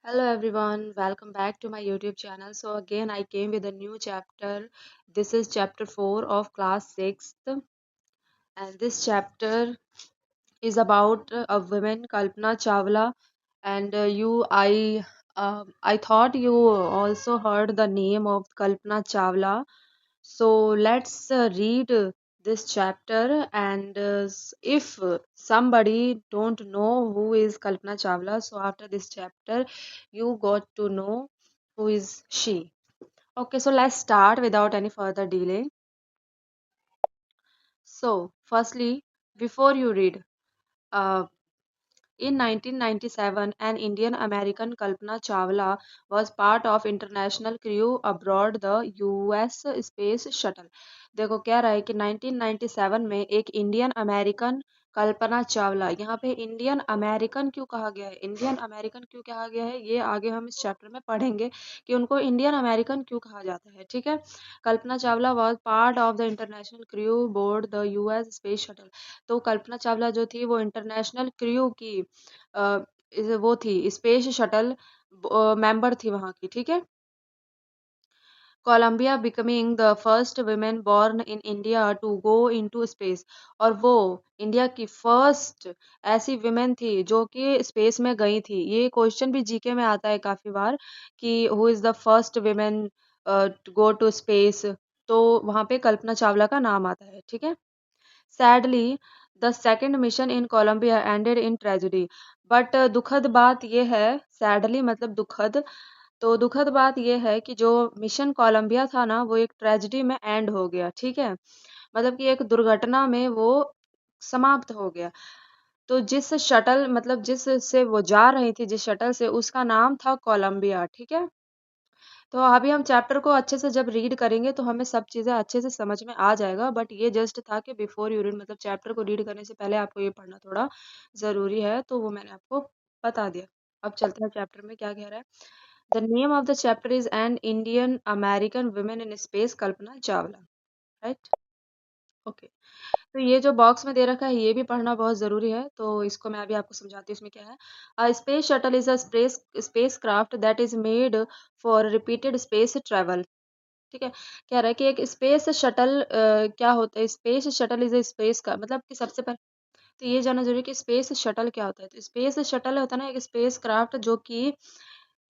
Hello everyone, welcome back to my YouTube channel. So again I came with a new chapter. This is chapter 4 of class 6th, and this chapter is about a woman Kalpana Chawla. And I thought you also heard the name of Kalpana Chawla. So let's read this chapter, and if somebody don't know who is Kalpana Chawla, so after this chapter you got to know who is she. Okay, so let's start without any further delay. So firstly, before you read, uh, in 1997, an Indian American Kalpana Chawla was part of international crew aboard the US Space Shuttle. देखो कह रहा है कि 1997 में एक Indian American Kalpana Chawla, यहाँ पे Indian American क्यों कहा गया है, इंडियन अमेरिकन क्यों कहा गया है, ये आगे हम इस चैप्टर में पढ़ेंगे कि उनको इंडियन अमेरिकन क्यों कहा जाता है। ठीक है। Kalpana Chawla was part of the international crew board the US space shuttle. तो कल्पना चावला जो थी वो इंटरनेशनल क्रू की अ, वो थी, स्पेस शटल मेंबर थी वहां की। ठीक है। Columbia becoming the first women born in India to go into space. और वो इंडिया की फर्स्ट ऐसी वुमेन थी जो कि स्पेस में गई थी। ये क्वेश्चन भी जीके में आता है काफी बार कि who is the first women to go to space, तो वहां पे कल्पना चावला का नाम आता है। ठीक है। Sadly the second mission in Columbia ended in tragedy. But दुखद बात यह है, सैडली मतलब दुखद, तो दुखद बात यह है कि जो मिशन कोलंबिया था ना वो एक ट्रेजेडी में एंड हो गया। ठीक है। मतलब कि एक दुर्घटना में वो समाप्त हो गया। तो जिस शटल मतलब जिस से वो जा रही थी, जिस शटल से, उसका नाम था कोलंबिया। ठीक है। तो अभी हम चैप्टर को अच्छे से जब रीड करेंगे तो हमें सब चीज़ें अच्छे से समझ में आ जाएगा। बट ये जस्ट था कि बिफोर यू रीड, मतलब चैप्टर को रीड करने से पहले आपको ये पढ़ना थोड़ा ज़रूरी है, तो वो मैंने आपको बता दिया। अब चलते हैं चैप्टर में क्या कह रहा है। The name of the chapter is an Indian American women in space Kalpana Chawla. Right. Okay. तो ये जो बॉक्स में दे रखा है ये भी पढ़ना बहुत ज़रूरी है, तो इसको मैं अभी आपको समझाती हूँ इसमें क्या है। A space shuttle is a space craft that is made for repeated space travel. ठीक है। कह रहा है कि एक स्पेस शटल क्या होता है, space shuttle is a space का मतलब कि सबसे पहले तो ये जानना जरूरी है कि स्पेस शटल क्या होता है। तो स्पेस शटल होता है ना एक स्पेस क्राफ्ट जो कि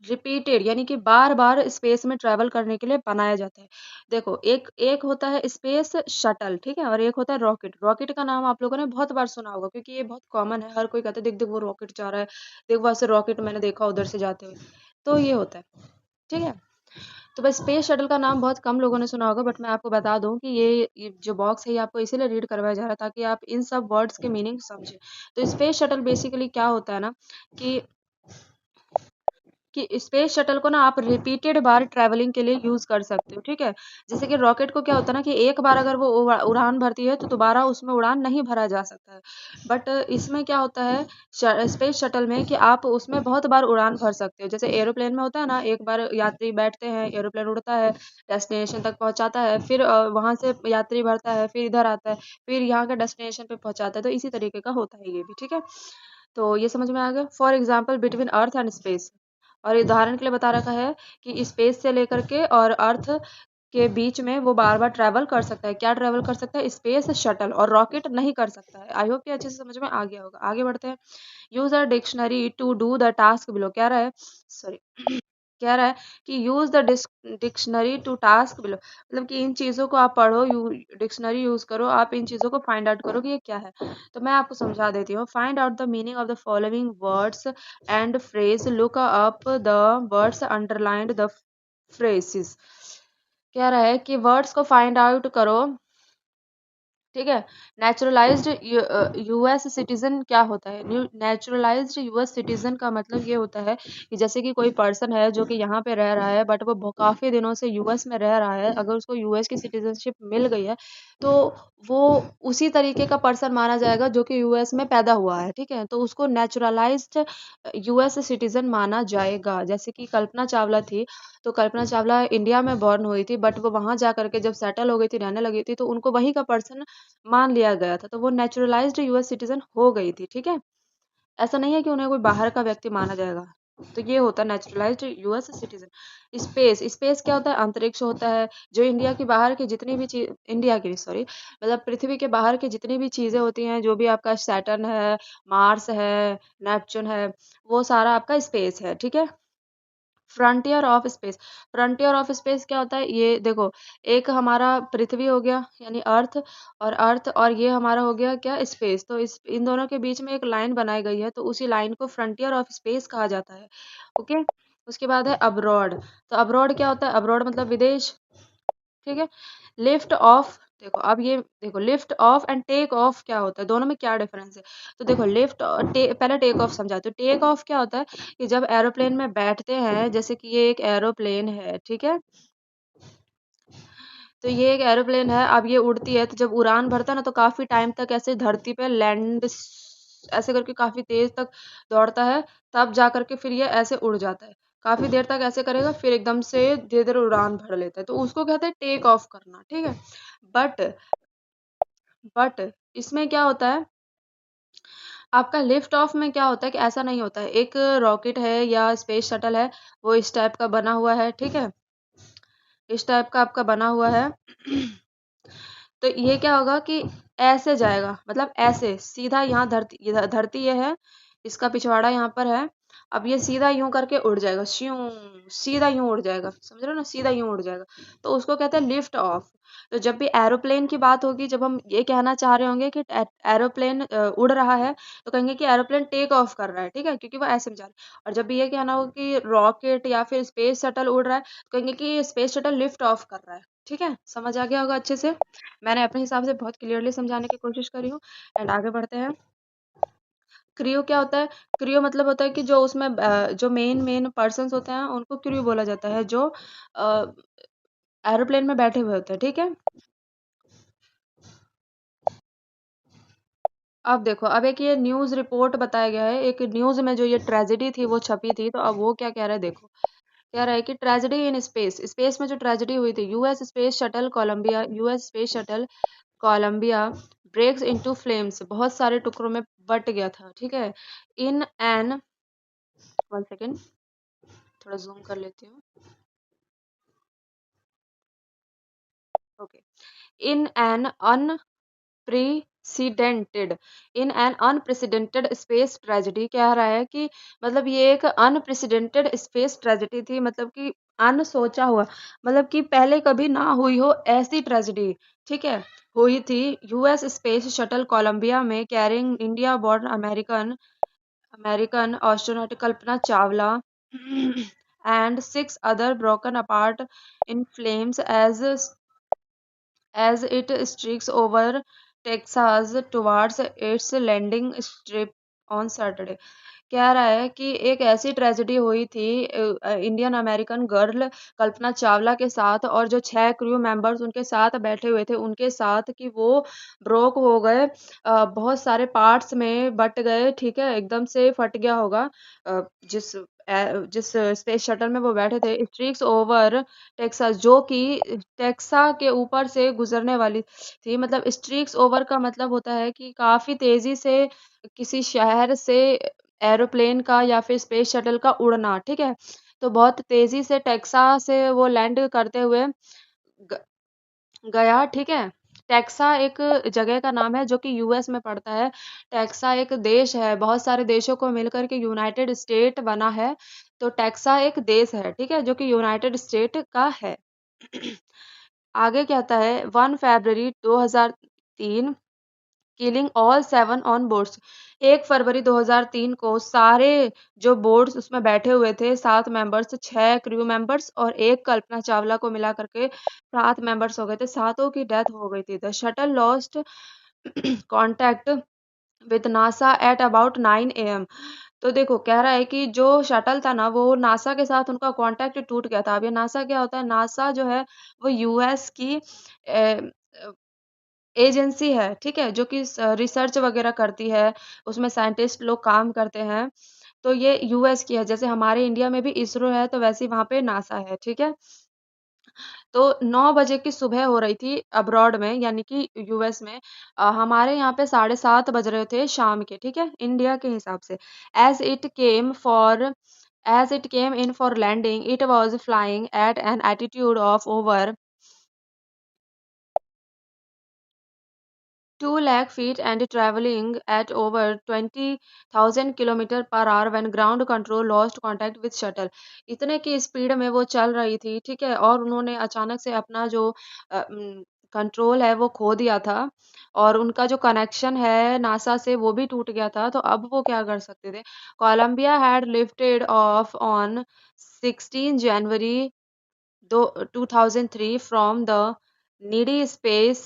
रिपीटेड यानी कि बार-बार स्पेस में ट्रैवल करने के लिए बनाया जाता है। देखो एक एक होता है स्पेस शटल, ठीक है? और एक होता है रॉकेट। रॉकेट का नाम आप लोगों ने बहुत बार सुना होगा क्योंकि ये बहुत कॉमन है। हर कोई कहता है देख देख वो रॉकेट जा रहा है, देख वहाँ से रॉकेट मैंने देखा उधर से जाते हुए। तो ये होता है। ठीक है? तो बस स्पेस शटल का नाम बहुत कम लोगों ने सुना होगा, बट मैं आपको बता दूं कि ये जो बॉक्स है ये आपको इसीलिए रीड करवाया जा रहा है ताकि आप इन सब वर्ड्स के मीनिंग समझें। तो स्पेस शटल बेसिकली क्या होता है ना कि स्पेस शटल को ना आप रिपीटेड बार ट्रैवलिंग के लिए यूज कर सकते हो। ठीक है। जैसे कि रॉकेट को क्या होता है ना कि एक बार अगर वो उड़ान भरती है तो दोबारा उसमें उड़ान नहीं भरा जा सकता है। बट इसमें क्या होता है स्पेस शटल में कि आप उसमें बहुत बार उड़ान भर सकते हो। जैसे एरोप्लेन में होता है ना, एक बार यात्री बैठते हैं, एरोप्लेन उड़ता है, डेस्टिनेशन तक पहुंचाता है, फिर वहां से यात्री भरता है, फिर इधर आता है, फिर यहाँ के डेस्टिनेशन पे पहुंचाता है। तो इसी तरीके का होता है ये भी। ठीक है। तो ये समझ में आ गया। For example between earth and space, और उदाहरण के लिए बता रखा है कि स्पेस से लेकर के और अर्थ के बीच में वो बार बार ट्रैवल कर सकता है। क्या ट्रैवल कर सकता है? Space shuttle. और रॉकेट नहीं कर सकता है। आई होप कि अच्छे से समझ में आ गया होगा। आगे बढ़ते हैं। Use a dictionary to do the task below. कह रहा है, सॉरी, कह रहा है कि use the dictionary to task below, मतलब कि इन चीजों को आप पढ़ो, डिक्शनरी यूज करो, आप इन चीजों को फाइंड आउट करो कि ये क्या है। तो मैं आपको समझा देती हूँ। Find out the meaning of the following words and phrase, look up the words underlined the phrases. कह रहा है कि वर्ड्स को फाइंड आउट करो। ठीक है। नेचुरलाइज्ड यूएस सिटीजन क्या होता है? नेचुरलाइज्ड यूएस सिटीजन का मतलब ये होता है कि जैसे कि कोई पर्सन है जो कि यहाँ पे रह रहा है बट वो काफी दिनों से यूएस में रह रहा है, अगर उसको यूएस की सिटीजनशिप मिल गई है तो वो उसी तरीके का पर्सन माना जाएगा जो कि यूएस में पैदा हुआ है। ठीक है। तो उसको नेचुरलाइज्ड यूएस सिटीजन माना जाएगा। जैसे कि कल्पना चावला थी, तो कल्पना चावला इंडिया में बॉर्न हुई थी बट वो वहां जा करके जब सेटल हो गई थी, रहने लगी थी, तो उनको वहीं का पर्सन मान लिया गया था, तो वो नेचुरलाइज्ड यूएस सिटीजन हो गई थी। ठीक है। ऐसा नहीं है कि उन्हें कोई बाहर का व्यक्ति माना जाएगा। तो ये होता है naturalised US citizen. Space, space क्या होता है? अंतरिक्ष होता है। जो इंडिया की बाहर की जितनी भी चीज, इंडिया की सॉरी, मतलब पृथ्वी के बाहर की जितनी भी चीजें होती हैं, जो भी आपका सैटर्न है, मार्स है, नेपच्यून है, वो सारा आपका स्पेस है, ठीक है। Frontier of space, frontier of space क्या होता है? ये देखो, एक हमारा पृथ्वी हो गया यानी अर्थ, और ये हमारा हो गया क्या? स्पेस। तो इस इन दोनों के बीच में एक लाइन बनाई गई है, तो उसी लाइन को फ्रंटियर ऑफ स्पेस कहा जाता है। ओके। उसके बाद है अब्रॉड। तो अब्रॉड क्या होता है? अब्रॉड मतलब विदेश, ठीक है। लिफ्ट ऑफ, देखो अब ये देखो, lift off and take off क्या होता है, दोनों में क्या डिफरेंस है? तो देखो पहले टेक ऑफ समझाते हो। टेक ऑफ क्या होता है? कि जब एरोप्लेन में बैठते हैं, जैसे कि ये एक एरोप्लेन है, ठीक है। तो ये एक एरोप्लेन है, अब ये उड़ती है, तो जब उड़ान भरता है ना, तो काफी टाइम तक ऐसे धरती पे लैंड ऐसे करके काफी तेज तक दौड़ता है, तब जा करके फिर ये ऐसे उड़ जाता है। काफी देर तक ऐसे करेगा, फिर एकदम से धीरे धीरे उड़ान भर लेता है, तो उसको कहते हैं टेक ऑफ करना, ठीक है। बट बट इसमें क्या होता है? आपका लिफ्ट ऑफ में क्या होता है कि ऐसा नहीं होता है। एक रॉकेट है या स्पेस शटल है, वो इस टाइप का बना हुआ है, ठीक है। इस टाइप का आपका बना हुआ है। तो ये क्या होगा कि ऐसे जाएगा, मतलब ऐसे सीधा, यहाँ धरती, धरती ये है, इसका पिछवाड़ा यहाँ पर है। अब ये सीधा यूं करके उड़ जाएगा, श्यूं, सीधा यूं उड़ जाएगा, समझ रहे हो ना, सीधा यूं उड़ जाएगा। तो उसको कहते हैं लिफ्ट ऑफ। तो जब भी एरोप्लेन की बात होगी, जब हम ये कहना चाह रहे होंगे कि एरोप्लेन उड़ रहा है, तो कहेंगे कि एरोप्लेन टेक ऑफ कर रहा है, ठीक है, क्योंकि वो ऐसे में जा रहा है। और जब भी ये कहना होगा कि रॉकेट या फिर स्पेस शटल उड़ रहा है, तो कहेंगे कि स्पेस शटल लिफ्ट ऑफ कर रहा है, ठीक है। समझ आ गया होगा अच्छे से। मैंने अपने हिसाब से बहुत क्लियरली समझाने की कोशिश करी हूँ। एंड आगे बढ़ते हैं। क्रियो क्या होता है? क्रियो मतलब होता है कि जो उसमें जो मेन मेन पर्सन्स होते हैं, उनको क्रियो बोला जाता है, जो एरोप्लेन में बैठे हुए होते हैं, ठीक है। अब देखो, अब एक ये न्यूज़ रिपोर्ट बताया गया है, एक न्यूज़ में जो ये ट्रेजेडी थी वो छपी थी, तो अब वो क्या कह रहा है देखो। कह रहा है कि ट्रेजेडी इन स्पेस, स्पेस में जो ट्रेजेडी हुई थी, US space shuttle Columbia breaks into flames, बहुत सारे टुकड़ों में बट गया था, ठीक है। इन एन, वन सेकेंड, थोड़ा जूम कर लेती हूँ। Okay. In an unprecedented, in an unprecedented space tragedy, कह रहा है कि मतलब ये एक अनप्रेसिडेंटेड स्पेस ट्रेजेडी थी, मतलब कि अनसोचा हुआ, मतलब कि पहले कभी ना हुई हो ऐसी ट्रेजेडी, ठीक है, हुई थी। यूएस स्पेस शटल कोलंबिया में carrying India born American American astronaut Kalpana Chawla and six other broken apart in flames as it streaks over Texas towards its landing strip on Saturday। कह रहा है कि एक ऐसी ट्रेजेडी हुई थी Indian American girl Kalpana Chawla के साथ, और जो 6 क्रू मेंबर्स उनके साथ बैठे हुए थे उनके साथ, कि वो ब्रोक हो गए, बहुत सारे पार्ट्स में बट गए, ठीक है, एकदम से फट गया होगा। जिस स्पेस शटल में वो बैठे थे, स्ट्रीक्स ओवर टेक्सास, जो कि टेक्सा के ऊपर से गुजरने वाली थी। मतलब स्ट्रीक्स ओवर का मतलब होता है कि काफी तेजी से किसी शहर से एरोप्लेन का या फिर स्पेस शटल का उड़ना, ठीक है। तो बहुत तेजी से टेक्सा से वो लैंड करते हुए ग- गया, ठीक है। टेक्सा एक जगह का नाम है जो कि यूएस में पड़ता है। टेक्सा एक देश है, बहुत सारे देशों को मिलकर के यूनाइटेड स्टेट बना है। तो टेक्सा एक देश है, ठीक है, जो कि यूनाइटेड स्टेट का है। आगे कहता है 1 फरवरी 2003, किलिंग ऑल 7 ऑन बोर्ड्स। 1 फरवरी 2003 को सारे जो बोर्ड्स उसमें बैठे हुए थे, 7 मेंबर्स, 6 क्रू मेंबर्स और एक कल्पना चावला को मिला करके 7 मेंबर्स हो गए थे, सातों की डेथ हो गई थी। The shuttle lost contact with NASA at about 9 AM। तो देखो, कह रहा है कि जो शटल था ना, वो नासा के साथ उनका कांटेक्ट टूट गया था। अब ये नासा क्या होता है? नासा जो है वो यूएस की एजेंसी है, ठीक है, जो कि रिसर्च वगैरह करती है, उसमें साइंटिस्ट लोग काम करते हैं। तो ये यूएस की है, जैसे हमारे इंडिया में भी इसरो है, तो वैसे ही वहां पे नासा है, ठीक है। तो 9 बजे की सुबह हो रही थी अब्रॉड में, यानी कि यूएस में। हमारे यहाँ पे 7:30 बज रहे थे शाम के, ठीक है, इंडिया के हिसाब से। As it came for As it came in for landing, it was flying at an altitude of over 2 lakh feet and traveling at over 20,000 kilometre per hour when ground control lost contact with shuttle. इतने की speed में वो चल रही थी, ठीक है, और उन्होंने अचानक से अपना जो कंट्रोल है वो खो दिया था और उनका जो कनेक्शन है नासा से वो भी टूट गया था। तो अब वो क्या कर सकते थे? Columbia had lifted off on 16 January दो 2003 from the Kennedy space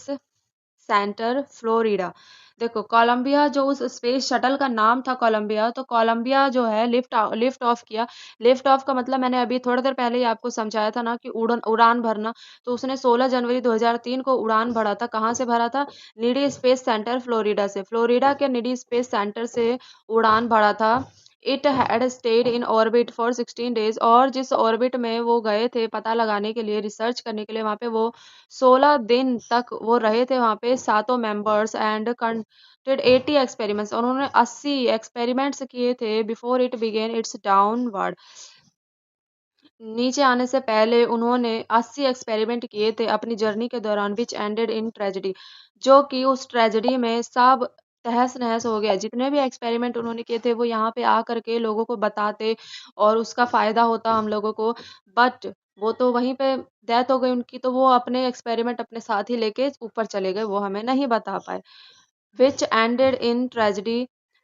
center Florida. देखो कोलंबिया जो उस स्पेस शटल का नाम था कोलंबिया, तो कोलंबिया जो है लिफ्ट ऑफ किया। लिफ्ट ऑफ का मतलब मैंने अभी थोड़ी देर पहले ही आपको समझाया था ना कि उड़न उड़ान भरना। तो उसने 16 जनवरी 2003 को उड़ान भरा था। कहाँ से भरा था? नीडी स्पेस सेंटर फ्लोरिडा से। फ्लोरिडा के नीडी स्पेस सेंटर से उड़ान भरा था। It had stayed in orbit for 16 days, और जिस ऑर्बिट में वो गए थे पता लगाने के लिए, रिसर्च करने के लिए, वहां पे वो 16 दिन तक वो रहे थे वहां पे, सातों मेंबर्स, एंड कंडक्टेड 80 एक्सपेरिमेंट्स। उन्होंने 80 एक्सपेरिमेंट्स किए थे before it began it's downward. नीचे आने से पहले उन्होंने 80 एक्सपेरिमेंट किए थे अपनी जर्नी के दौरान, विच एंडेड इन ट्रेजेडी, जो कि उस ट्रेजेडी में सब तहस नहस हो गया। जितने भी एक्सपेरिमेंट उन्होंने किए थे वो यहाँ पे आकर के लोगों को बताते और उसका फायदा होता हम लोगों को, बट वो तो वहीं पे डेथ हो गई उनकी, तो वो अपने एक्सपेरिमेंट अपने साथ ही लेके ऊपर चले गए, वो हमें नहीं बता पाए, which ended in tragedy.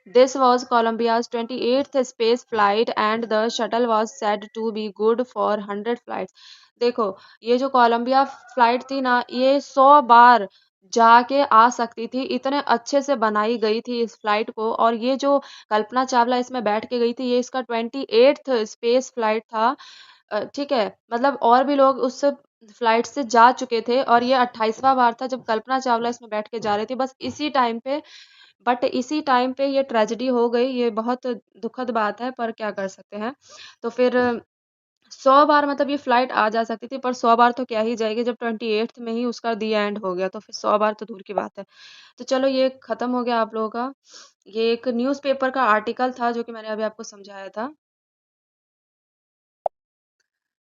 This was Columbia's 28th space flight and the shuttle was said to be good for 100 flights. देखो, ये जो कोलंबिया फ्लाइट थी ना, ये 100 बार जाके आ सकती थी, इतने अच्छे से बनाई गई थी इस फ्लाइट को। और ये जो कल्पना चावला इसमें बैठ के गई थी, ये इसका 28th स्पेस फ्लाइट था। ठीक है, मतलब और भी लोग उस फ्लाइट से जा चुके थे और ये 28वां बार था जब कल्पना चावला इसमें बैठ के जा रही थी, बस इसी टाइम पे, बट इसी टाइम पे ये ट्रेजेडी हो गई। ये बहुत दुखद बात है, पर क्या कर सकते हैं। तो फिर 100 बार मतलब ये फ्लाइट आ जा सकती थी, पर 100 बार तो क्या ही जाएगी जब 28th में ही उसका दी एंड हो गया, तो फिर 100 बार तो दूर की बात है। तो चलो ये खत्म हो गया आप लोगों का। ये एक न्यूज़पेपर का आर्टिकल था जो कि मैंने अभी आपको समझाया था।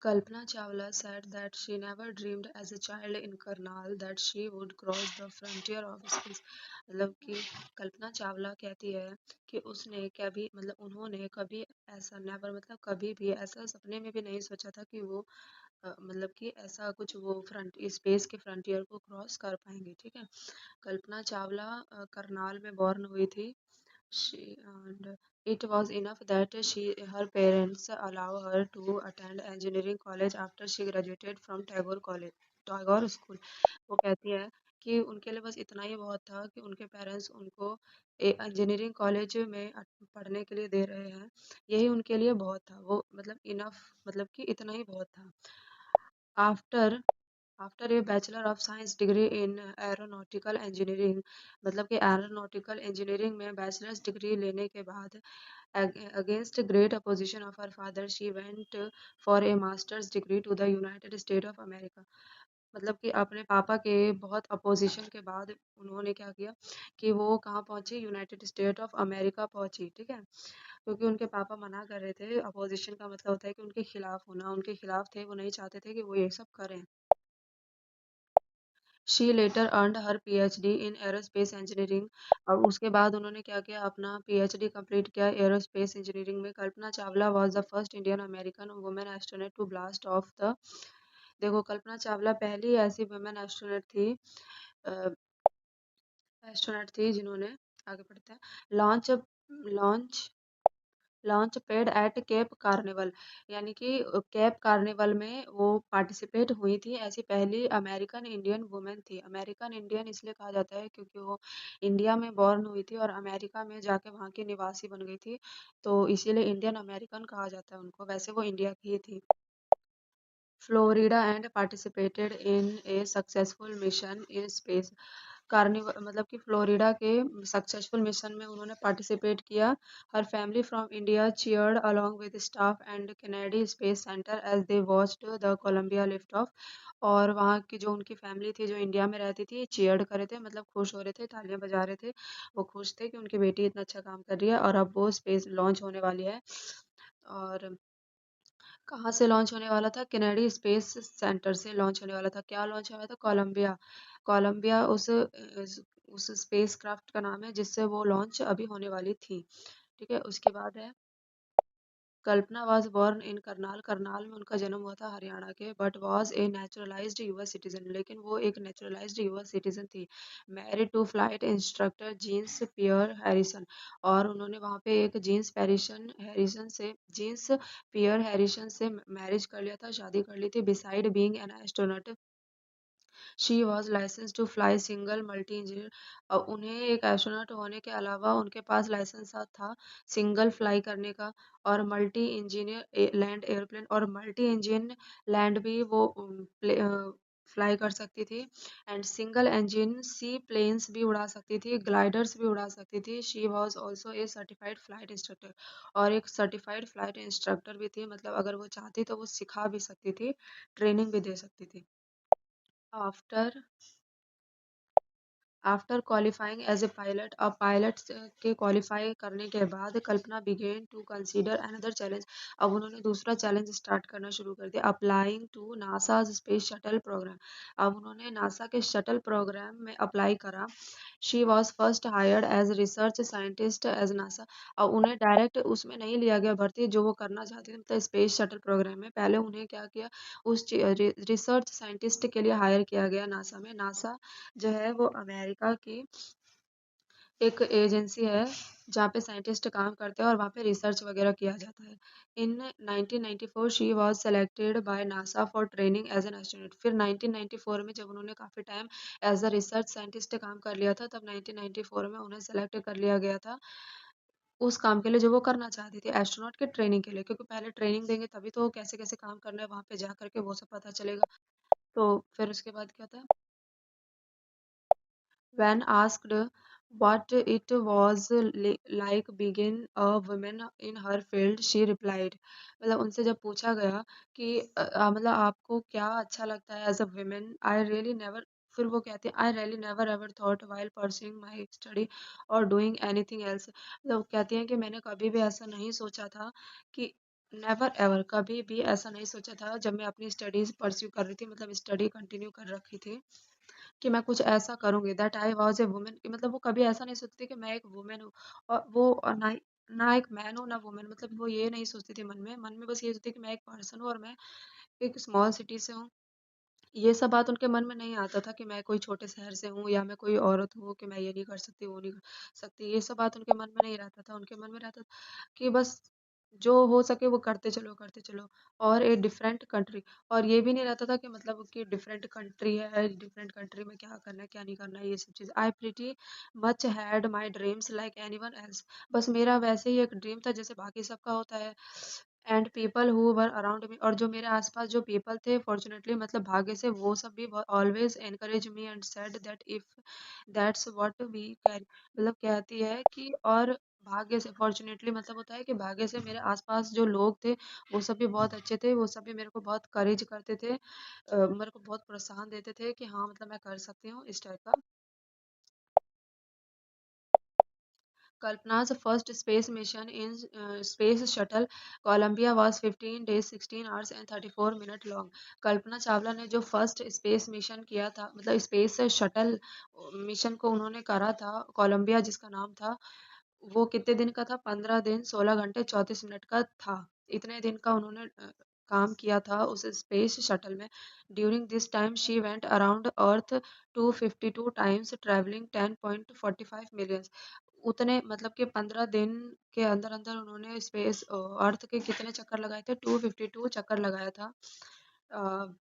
Kalpana Chawla said that she never dreamed as a child in Karnal that she would cross the frontier of space। मतलब कि कल्पना चावला कहती है कि उसने कभी, मतलब उन्होंने कभी ऐसा नेवर, मतलब कभी भी ऐसा सपने में भी नहीं सोचा था कि वो मतलब कि ऐसा कुछ वो फ्रंट स्पेस के फ्रंटियर को क्रॉस कर पाएंगे, ठीक है। कल्पना चावला करनाल में बॉर्न हुई थी। She and it was enough that her parents allow her to attend engineering college after she graduated from Tagore College, Tagore School। वो कहती है कि उनके लिए बस इतना ही बहुत था कि उनके पेरेंट्स उनको इंजीनियरिंग कॉलेज में पढ़ने के लिए दे रहे हैं, यही उनके लिए बहुत था। वो मतलब इनफ, मतलब कि इतना ही बहुत था। After after a bachelor of science degree in aeronautical engineering, मतलब कि एरोनॉटिकल इंजीनियरिंग में बैचलर्स डिग्री लेने के बाद, against great opposition of her father, she went for a master's degree to the United State of America. मतलब कि अपने पापा के बहुत अपोजिशन के बाद उन्होंने क्या किया कि वो कहाँ पहुंची? यूनाइटेड स्टेट ऑफ अमेरिका पहुंची, ठीक है। क्योंकि उनके पापा मना कर रहे थे। अपोजिशन का मतलब होता है कि उनके खिलाफ होना, उनके खिलाफ थे, वो नहीं चाहते थे कि वो ये सब करें। She later earned her PhD in aerospace engineering. और उसके बाद उन्होंने क्या किया? अपना पीएचडी कंप्लीट किया एरोस्पेस इंजीनियरिंग में। Kalpana Chawla was the first Indian American women astronaut to blast off the, देखो कल्पना चावला पहली ऐसी वुमेन एस्ट्रोनॉट थी जिन्होंने, आगे बढ़ते हैं, launch launch launch pad at Cape Canaveral, यानी कि केप कार्निवल में वो पार्टिसिपेट हुई थी। ऐसी पहली अमेरिकन इंडियन वुमेन थी। अमेरिकन इंडियन इसलिए कहा जाता है क्योंकि वो इंडिया में बॉर्न हुई थी और अमेरिका में जाके वहाँ की निवासी बन गई थी, तो इसीलिए इंडियन अमेरिकन कहा जाता है उनको। वैसे वो इंडिया की ही थी। Florida and participated in A successful mission in space. Carnival मतलब कि फ्लोरिडा के सक्सेसफुल मिशन में उन्होंने पार्टिसिपेट किया। Her family from India cheered along with staff and Kennedy Space Center as they watched the Columbia lift off. और वहाँ की जो उनकी फैमिली थी जो इंडिया में रहती थी, चीयर्ड कर रहे थे, मतलब खुश हो रहे थे, तालियां बजा रहे थे। वो खुश थे कि उनकी बेटी इतना अच्छा काम कर रही है और अब वो स्पेस लॉन्च होने वाली है। और कहाँ से लॉन्च होने वाला था? केनेडी स्पेस सेंटर से लॉन्च होने वाला था। क्या लॉन्च होने वाला था? कोलंबिया। कोलंबिया उस स्पेस क्राफ्ट का नाम है जिससे वो लॉन्च अभी होने वाली थी। ठीक है, उसके बाद है Kalpana was born in Karnal. Karnal में उनका जन्म हुआ था, हरियाणा के, but was a naturalized US citizen. लेकिन वो एक नेचुरलाइज्ड यूएस सिटीजन थी। Married to flight instructor Jean Pierre Harrison. और उन्होंने वहाँ पे एक जीन्स पियर हैरिसन से मैरिज कर लिया था, शादी कर ली थी। Besides being an astronaut she was license to fly single multi engineer. और उन्हें एक एस्ट्रोनॉट होने के अलावा उनके पास लाइसेंस था सिंगल फ्लाई करने का, और मल्टी इंजीनियर लैंड एयरप्लेन, और मल्टी इंजन लैंड भी वो फ्लाई कर सकती थी। And single engine sea planes भी उड़ा सकती थी, ग्लाइडर्स भी उड़ा सकती थी। She was also a certified flight instructor. और एक सर्टिफाइड फ्लाइट इंस्ट्रक्टर भी थी, मतलब अगर वो चाहती तो वो सिखा भी सकती थी, ट्रेनिंग भी दे सकती थी। After after qualifying as a pilot, अब पायलट के क्वालिफाई करने के बाद Kalpana began to consider another challenge. अब उन्होंने दूसरा चैलेंज स्टार्ट करना शुरू कर दिया, applying to NASA space shuttle program. अब उन्होंने नासा के शटल प्रोग्राम में अप्लाई करा। She was first hired as research scientist as NASA. अब उन्हें डायरेक्ट उसमें नहीं लिया गया भर्ती जो वो करना चाहती थी, मतलब स्पेस शटल प्रोग्राम में। पहले उन्हें क्या किया, उस रिसर्च साइंटिस्ट के लिए हायर किया गया नासा में। नासा जो है वो अमेरिका की एक एजेंसी है जहाँ पे साइंटिस्ट काम करते हैं और वहाँ पे रिसर्च वगैरह किया जाता है। In 1994 she was selected by NASA for training as an astronaut. फिर 1994 में जब उन्होंने काफ़ी time as a research scientist काम कर लिया था, तब 1994 में उन्हें सेलेक्ट कर लिया गया था उस काम के लिए जो वो करना चाहती थी, एस्ट्रोनॉट के ट्रेनिंग के लिए। क्योंकि पहले ट्रेनिंग देंगे तभी तो कैसे कैसे काम करना है वहाँ पे जा करके वो सब पता चलेगा। तो फिर उसके बाद क्या था, when asked what it was like being a woman in her field, she replied, मतलब उनसे जब पूछा गया कि मतलब आपको क्या अच्छा लगता है as a women, I really never, फिर वो कहती है, I really never ever thought while pursuing my study और डूइंग एनीथिंग एल्स। मतलब वो कहती हैं कि मैंने कभी भी ऐसा नहीं सोचा था कि नेवर एवर, कभी भी ऐसा नहीं सोचा था जब मैं अपनी स्टडीज परस्यू कर रही थी, मतलब स्टडी कंटिन्यू कर रखी थी, कि मैं कुछ ऐसा करूँगी, that I was a woman, कि मतलब वो कभी ऐसा नहीं सोचती थी कि मैं एक वुमन हूँ। और वो ना एक मैन हूँ ना वुमन, मतलब वो ये नहीं सोचती थी मन में बस ये सोचती थी कि मैं एक पर्सन हूँ और मैं एक स्मॉल सिटी से हूँ। ये सब बात उनके मन में नहीं आता था कि मैं कोई छोटे शहर से हूँ या मैं कोई औरत हूँ कि मैं ये नहीं कर सकती, वो नहीं कर सकती। ये सब बात उनके मन में नहीं रहता था। उनके मन में रहता था कि बस जो हो सके वो करते चलो। और ए डिफरेंट कंट्री, और ये भी नहीं रहता था कि मतलब कि डिफरेंट कंट्री है, डिफरेंट कंट्री में क्या करना है, क्या नहीं करना है, ये सब चीज़। I pretty much had my dreams like anyone else. बस मेरा वैसे ही एक ड्रीम था जैसे बाकी सबका होता है। And people who were around me, और जो मेरे आसपास जो पीपल थे, फॉर्चुनेटली मतलब भाग्य से, वो सब भी always encourage me and said that if that's what we can, मतलब कहती है कि, और भाग्य से, फॉर्चुनेटली मतलब होता है कि भाग्य से मेरे आसपास जो लोग थे वो सब भी बहुत अच्छे थे, वो सब भी मेरे को बहुत करेज करते थे, मेरे को बहुत प्रोत्साहन देते थे कि हाँ मतलब मैं कर सकती हूँ, इस टाइप का। Kalpana's first space mission in space shuttle Columbia was 15 days, 16 hours and 34 minutes long. Kalpana Chawla ने जो फर्स्ट स्पेस मिशन किया था, मतलब स्पेस शटल मिशन को उन्होंने करा था, कोलंबिया जिसका नाम था, वो कितने दिन का था? 15 दिन 16 घंटे 34 मिनट का था। इतने दिन का उन्होंने काम किया था उस स्पेस शटल में। During this time she went around earth 252 times, travelling 10.45 millions. उतने मतलब कि 15 दिन के अंदर अंदर उन्होंने स्पेस अर्थ के कितने चक्कर लगाए थे? 252 चक्कर लगाया था। अ,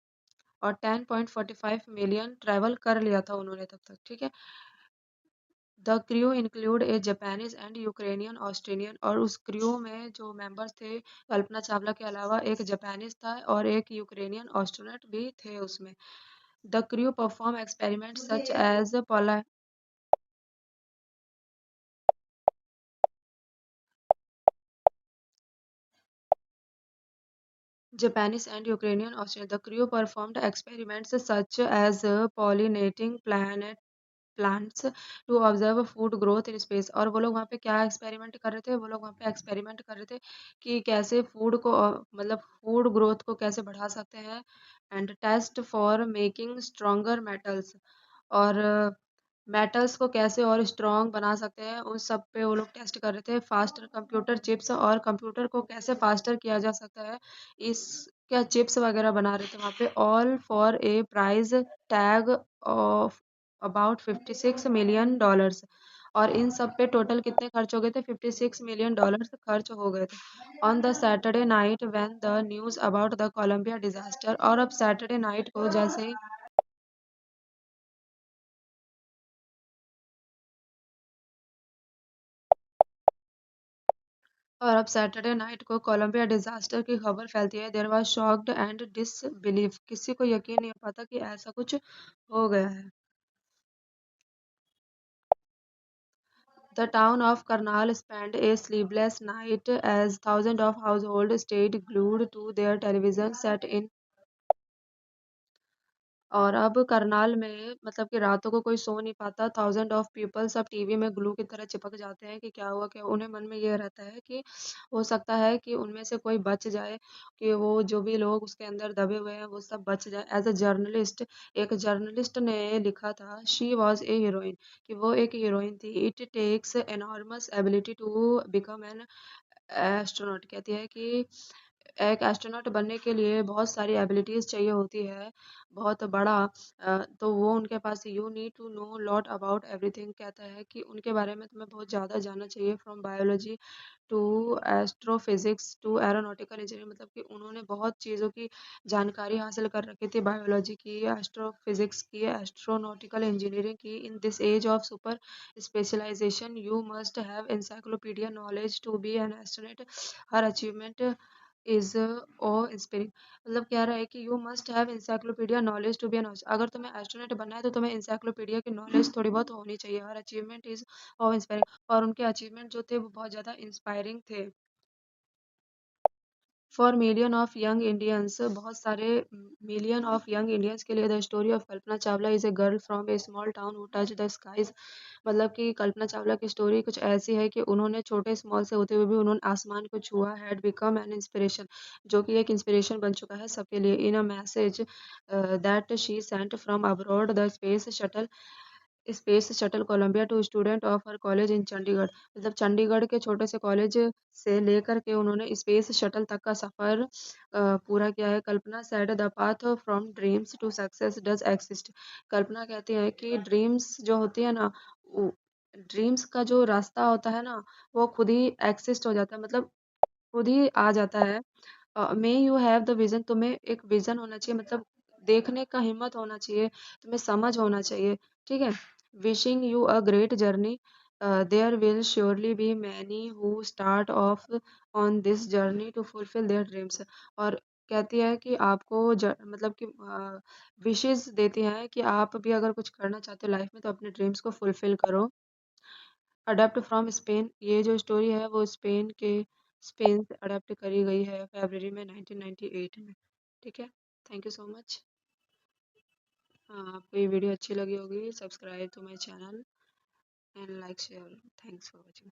और 10.45 मिलियन ट्रैवल कर लिया था उन्होंने तब तक, ठीक है। The crew include A Japanese and Ukrainian Australian, और उस क्रू में जो मेंबर्स थे कल्पना चावला के अलावा एक जापानीज था और एक यूक्रेनियन एस्ट्रोनॉट भी थे उसमें। The crew perform experiment such as Japanese and Ukrainian Australian. The crew performed experiments such as pollinating plants to observe food growth in space. और वो लोग वहाँ पे क्या एक्सपेरिमेंट कर रहे थे, वो लोग वहाँ पे एक्सपेरिमेंट कर रहे थे कि कैसे फूड को मतलब फूड ग्रोथ को कैसे बढ़ा सकते हैं, and test for making stronger metals. और मेटल्स को कैसे और स्ट्रॉन्ग बना सकते हैं, उन सब पे वो लोग टेस्ट कर रहे थे। फास्टर कंप्यूटर चिप्स, और कंप्यूटर को कैसे फास्टर किया जा सकता है, इस क्या चिप्स वगैरह बना रहे थे वहाँ पे। All for a price tag of about $56 million. और इन सब पे टोटल कितने खर्च हो गए थे, $56 मिलियन खर्च हो गए थे। On the Saturday night when the news about the Columbia disaster. और अब सैटरडे नाइट को जैसे ही और अब सैटरडे नाइट को कोलंबिया डिजास्टर की खबर फैलती है, there was shocked and disbelief. किसी को यकीन नहीं हो पाता कि ऐसा कुछ हो गया है। The town of Karnal spent a sleepless night as thousands of households stayed glued to their television set in। और अब करनाल में मतलब कि रातों को कोई सो नहीं पाता, थाउजेंड ऑफ पीपल सब टीवी में ग्लू की तरह चिपक जाते हैं कि क्या हुआ क्या। उन्हें मन में ये रहता है कि हो सकता है कि उनमें से कोई बच जाए, कि वो जो भी लोग उसके अंदर दबे हुए हैं वो सब बच जाए। एज अ जर्नलिस्ट, एक जर्नलिस्ट ने लिखा था, शी वॉज ए हीरोइन, कि वो एक हीरोइन थी। It takes enormous ability to become an astronaut. कहती है कि एक एस्ट्रोनॉट बनने के लिए बहुत सारी एबिलिटीज चाहिए होती है, बहुत बड़ा। तो वो उनके पास, you need to know lot about everything. कहता है कि उनके बारे में तुम्हें बहुत ज़्यादा जानना चाहिए, from biology to astrophysics to aeronautical engineering. मतलब कि उन्होंने बहुत चीज़ों की जानकारी हासिल कर रखी थी, बायोलॉजी की, एस्ट्रोफिजिक्स की, एस्ट्रोनॉटिकल इंजीनियरिंग की। In this age of super specialization you must have encyclopedia knowledge to be an astronaut। Her achievement is awe inspiring. मतलब कह रहा है कि you must have encyclopedia knowledge to be an. अगर तुम्हें astronaut बनना है तो तुम्हें इंसाइक्लोपीडिया की नॉलेज थोड़ी बहुत होनी चाहिए। Her achievement is awe inspiring. और उनके अचीवमेंट जो थे वो बहुत ज़्यादा इंस्पायरिंग थे। For million of young Indians, बहुत सारे मिलियन ऑफ यंग इंडियंस के लिए the story of Kalpana Chawla is a girl from a small town who touch the skies. मतलब कि कल्पना चावला की स्टोरी कुछ ऐसी है कि उन्होंने छोटे स्मॉल से होते हुए भी उन्होंने आसमान को छुआ, हैड बिकम एन इंस्पिरेशन, जो कि एक इंस्पिरेशन बन चुका है सबके लिए। In a message that she sent from abroad the space shuttle Columbia to student of her college in Chandigarh. मतलब चंडीगढ़ के छोटे से कॉलेज से लेकर के उन्होंने स्पेस शटल तक का सफर पूरा किया है। Kalpana said the path from dreams to success does exist. Kalpana कहती है कि ड्रीम्स जो होती है ना, ड्रीम्स का जो रास्ता होता है ना, वो खुद ही एक्सिस्ट हो जाता है, मतलब खुद ही आ जाता है। May you have the vision, तुम्हें एक विजन होना चाहिए, मतलब देखने का हिम्मत होना चाहिए, तुम्हें समझ होना चाहिए। ठीक है। Wishing you a great journey. There will surely be many who start off on this journey to fulfil their dreams. और कहती है कि आपको मतलब कि विशेस देती हैं कि आप भी अगर कुछ करना चाहते हो लाइफ में तो अपने ड्रीम्स को फुलफिल करो। अडॉप्ट फ्रॉम स्पेन, ये जो स्टोरी है वो स्पेन से अडॉप्ट करी गई है फरवरी में 1998 में। ठीक है। Thank you so much. हाँ, आपको ये वीडियो अच्छी लगी होगी, subscribe to my channel and like share. Thanks for watching.